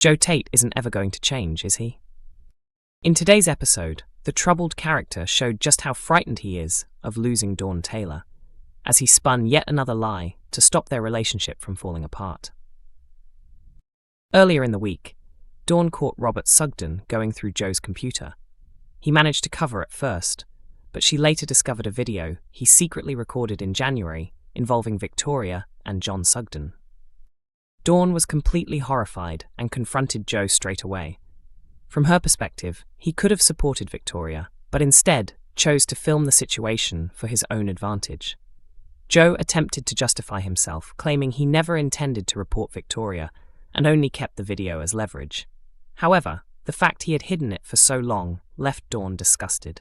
Joe Tate isn't ever going to change, is he? In today's episode, the troubled character showed just how frightened he is of losing Dawn Taylor, as he spun yet another lie to stop their relationship from falling apart. Earlier in the week, Dawn caught Robert Sugden going through Joe's computer. He managed to cover it first, but she later discovered a video he secretly recorded in January involving Victoria and John Sugden. Dawn was completely horrified and confronted Joe straight away. From her perspective, he could have supported Victoria, but instead chose to film the situation for his own advantage. Joe attempted to justify himself, claiming he never intended to report Victoria and only kept the video as leverage. However, the fact he had hidden it for so long left Dawn disgusted.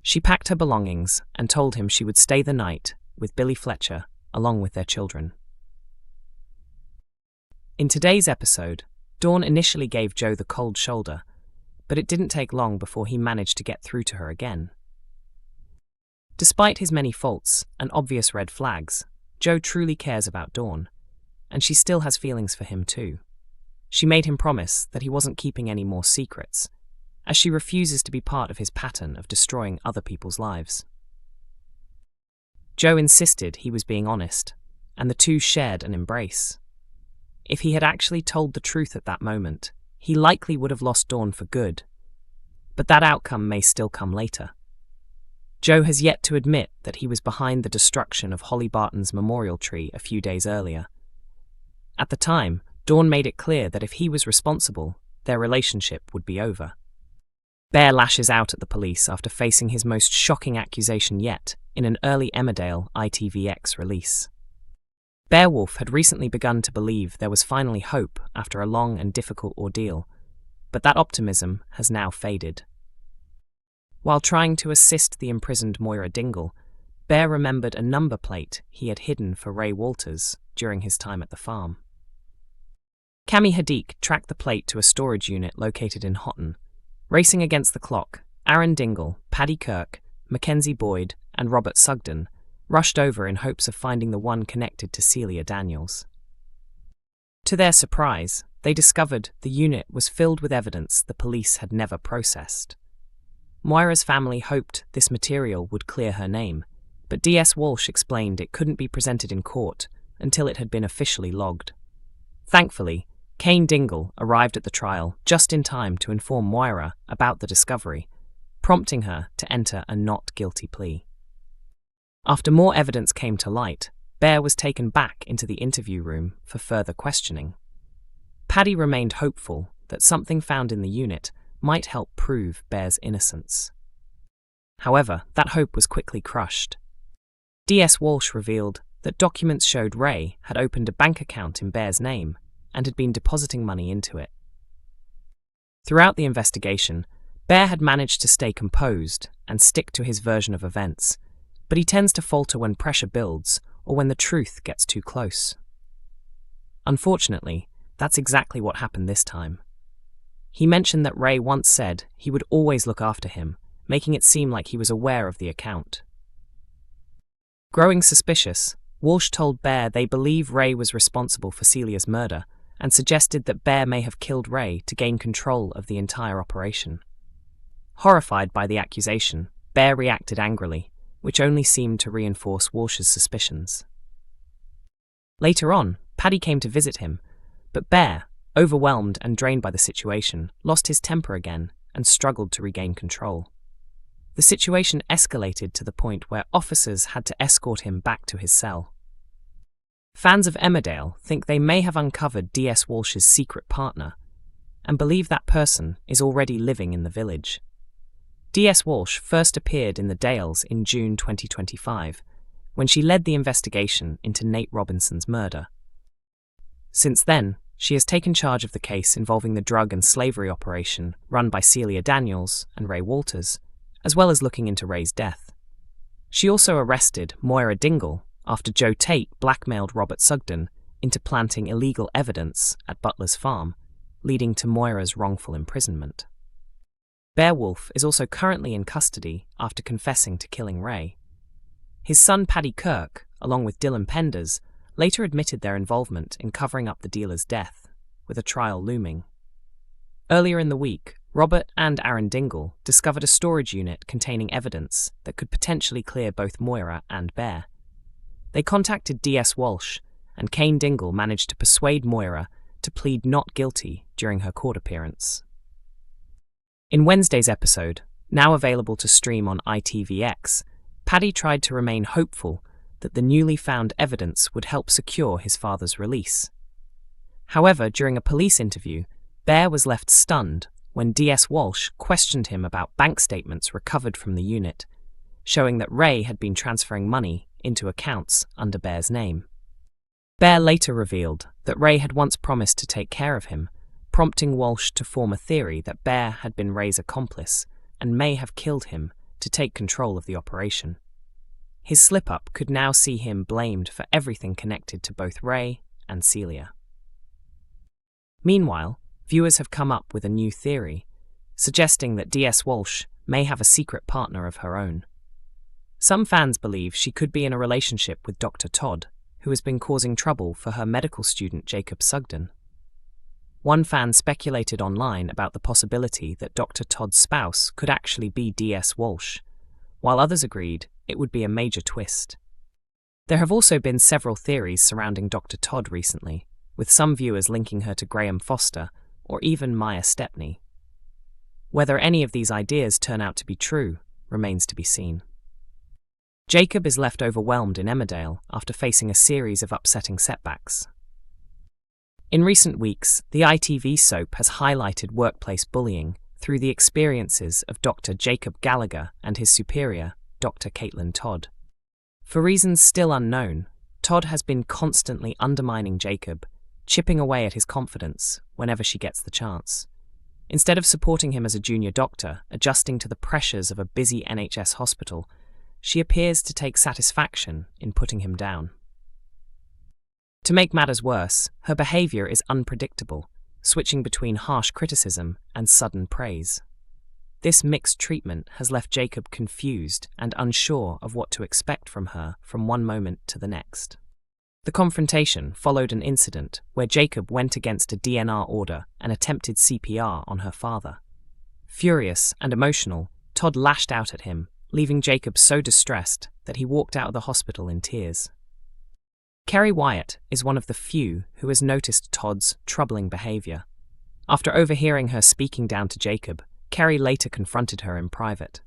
She packed her belongings and told him she would stay the night with Billy Fletcher along with their children. In today's episode, Dawn initially gave Joe the cold shoulder, but it didn't take long before he managed to get through to her again. Despite his many faults and obvious red flags, Joe truly cares about Dawn, and she still has feelings for him too. She made him promise that he wasn't keeping any more secrets, as she refuses to be part of his pattern of destroying other people's lives. Joe insisted he was being honest, and the two shared an embrace. If he had actually told the truth at that moment, he likely would have lost Dawn for good. But that outcome may still come later. Joe has yet to admit that he was behind the destruction of Holly Barton's memorial tree a few days earlier. At the time, Dawn made it clear that if he was responsible, their relationship would be over. Bear lashes out at the police after facing his most shocking accusation yet in an early Emmerdale ITVX release. Beowulf had recently begun to believe there was finally hope after a long and difficult ordeal, but that optimism has now faded. While trying to assist the imprisoned Moira Dingle, Bear remembered a number plate he had hidden for Ray Walters during his time at the farm. Cami Hadik tracked the plate to a storage unit located in Houghton. Racing against the clock, Aaron Dingle, Paddy Kirk, Mackenzie Boyd, and Robert Sugden rushed over in hopes of finding the one connected to Celia Daniels. To their surprise, they discovered the unit was filled with evidence the police had never processed. Moira's family hoped this material would clear her name, but DS Walsh explained it couldn't be presented in court until it had been officially logged. Thankfully, Kane Dingle arrived at the trial just in time to inform Moira about the discovery, prompting her to enter a not guilty plea. After more evidence came to light, Bear was taken back into the interview room for further questioning. Paddy remained hopeful that something found in the unit might help prove Bear's innocence. However, that hope was quickly crushed. DS Walsh revealed that documents showed Ray had opened a bank account in Bear's name and had been depositing money into it. Throughout the investigation, Bear had managed to stay composed and stick to his version of events, but he tends to falter when pressure builds or when the truth gets too close. Unfortunately, that's exactly what happened this time. He mentioned that Ray once said he would always look after him, making it seem like he was aware of the account. Growing suspicious, Walsh told Bear they believe Ray was responsible for Celia's murder and suggested that Bear may have killed Ray to gain control of the entire operation. Horrified by the accusation, Bear reacted angrily, which only seemed to reinforce Walsh's suspicions. Later on, Paddy came to visit him, but Bear, overwhelmed and drained by the situation, lost his temper again and struggled to regain control. The situation escalated to the point where officers had to escort him back to his cell. Fans of Emmerdale think they may have uncovered DS Walsh's secret partner and believe that person is already living in the village. DS Walsh first appeared in the Dales in June 2025, when she led the investigation into Nate Robinson's murder. Since then, she has taken charge of the case involving the drug and slavery operation run by Celia Daniels and Ray Walters, as well as looking into Ray's death. She also arrested Moira Dingle after Joe Tate blackmailed Robert Sugden into planting illegal evidence at Butler's farm, leading to Moira's wrongful imprisonment. Beowulf is also currently in custody after confessing to killing Ray. His son Paddy Kirk, along with Dylan Penders, later admitted their involvement in covering up the dealer's death, with a trial looming. Earlier in the week, Robert and Aaron Dingle discovered a storage unit containing evidence that could potentially clear both Moira and Bear. They contacted DS Walsh, and Kane Dingle managed to persuade Moira to plead not guilty during her court appearance. In Wednesday's episode, now available to stream on ITVX, Paddy tried to remain hopeful that the newly found evidence would help secure his father's release. However, during a police interview, Bear was left stunned when DS Walsh questioned him about bank statements recovered from the unit, showing that Ray had been transferring money into accounts under Bear's name. Bear later revealed that Ray had once promised to take care of him, prompting Walsh to form a theory that Bear had been Ray's accomplice and may have killed him to take control of the operation. His slip-up could now see him blamed for everything connected to both Ray and Celia. Meanwhile, viewers have come up with a new theory, suggesting that DS Walsh may have a secret partner of her own. Some fans believe she could be in a relationship with Dr. Todd, who has been causing trouble for her medical student Jacob Sugden. One fan speculated online about the possibility that Dr. Todd's spouse could actually be DS Walsh, while others agreed it would be a major twist. There have also been several theories surrounding Dr. Todd recently, with some viewers linking her to Graham Foster or even Maya Stepney. Whether any of these ideas turn out to be true remains to be seen. Jacob is left overwhelmed in Emmerdale after facing a series of upsetting setbacks. In recent weeks, the ITV soap has highlighted workplace bullying through the experiences of Dr. Jacob Gallagher and his superior, Dr. Caitlin Todd. For reasons still unknown, Todd has been constantly undermining Jacob, chipping away at his confidence whenever she gets the chance. Instead of supporting him as a junior doctor, adjusting to the pressures of a busy NHS hospital, she appears to take satisfaction in putting him down. To make matters worse, her behaviour is unpredictable, switching between harsh criticism and sudden praise. This mixed treatment has left Jacob confused and unsure of what to expect from her from one moment to the next. The confrontation followed an incident where Jacob went against a DNR order and attempted CPR on her father. Furious and emotional, Todd lashed out at him, leaving Jacob so distressed that he walked out of the hospital in tears. Kerry Wyatt is one of the few who has noticed Todd's troubling behaviour. After overhearing her speaking down to Jacob, Kerry later confronted her in private.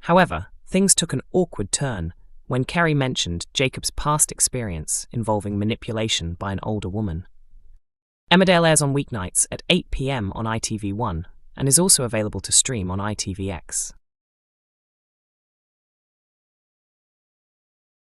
However, things took an awkward turn when Kerry mentioned Jacob's past experience involving manipulation by an older woman. Emmerdale airs on weeknights at 8 p.m. on ITV1 and is also available to stream on ITVX.